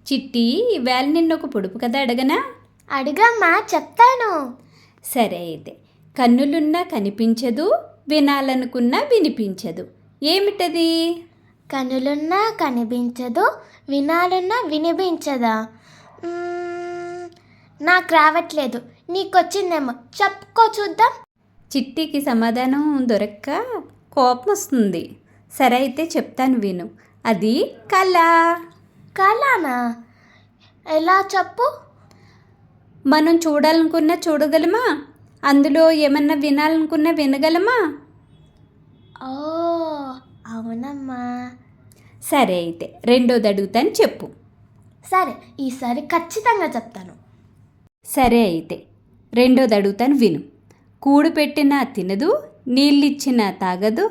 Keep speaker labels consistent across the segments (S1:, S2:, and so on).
S1: చిట్టి, ఈవేళ నిన్నొక పొడుపు కథ అడగనా?
S2: అడుగమ్మా, చెప్తాను.
S1: సరే అయితే. కన్నులున్నా కనిపించదు, వినాలనుకున్నా వినిపించదు. ఏమిటది?
S2: కనులున్నా కనిపించదు, వినాలన్నా వినిపించదా? నాకు రావట్లేదు. నీకొచ్చిందేమో, చెప్పుకో చూద్దాం.
S1: చిట్టికి సమాధానం దొరక్క కోపం వస్తుంది. సరే అయితే చెప్తాను విను. అది కళ.
S2: కళనా? ఎలా చెప్పు?
S1: మనం చూడాలనుకున్నా చూడగలమా? అందులో ఏమన్నా వినాలనుకున్నా వినగలమా?
S2: ఓ అవునమ్మా.
S1: సరే అయితే రెండోది అడుగుతాను, చెప్పు.
S2: సరే, ఈసారి ఖచ్చితంగా చెప్తాను.
S1: సరే అయితే రెండోది అడుగుతాను, విను. కూడు పెట్టినా తినదు, నీళ్ళిచ్చినా తాగదు,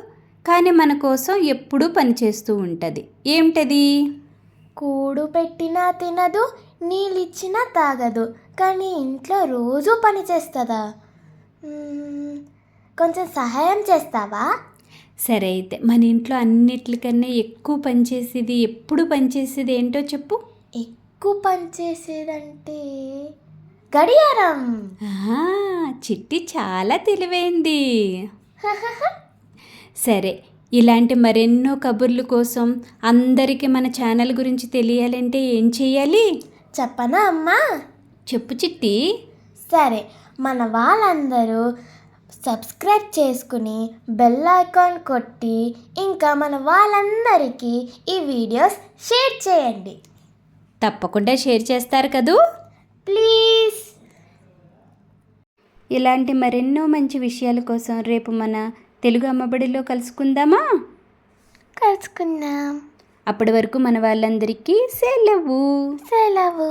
S1: కానీ మన కోసం ఎప్పుడూ పనిచేస్తూ ఉంటుంది. ఏమిటది?
S2: కూడు పెట్టినా తినదు, నీళ్ళిచ్చినా తాగదు, కానీ ఇంట్లో రోజూ పని చేస్తుందా? కొంచెం సహాయం చేస్తావా?
S1: సరే అయితే మన ఇంట్లో అన్నిటికన్నా ఎక్కువ పనిచేసేది, ఎప్పుడు పనిచేసేది ఏంటో చెప్పు.
S2: ఎక్కువ పని చేసేదంటే గడియారం.
S1: చిట్టి చాలా తెలివైంది. సరే, ఇలాంటి మరెన్నో కబుర్ల కోసం అందరికీ మన ఛానల్ గురించి తెలియాలంటే ఏం చేయాలి
S2: చెప్పనా అమ్మా?
S1: చెప్పు చిట్టి.
S2: సరే, మన వాళ్ళందరూ సబ్స్క్రైబ్ చేసుకుని బెల్ ఐకాన్ కొట్టి, ఇంకా మన వాళ్ళందరికీ ఈ వీడియోస్ షేర్ చేయండి.
S1: తప్పకుండా షేర్ చేస్తారు కదూ?
S2: ప్లీజ్.
S1: ఇలాంటి మరెన్నో మంచి విషయాల కోసం రేపు మన తెలుగు అమ్మబడిలో కలుసుకుందామా?
S2: కలుసుకుందాం.
S1: అప్పటి వరకు మన వాళ్ళందరికీ సెలవు.
S2: సెలవు.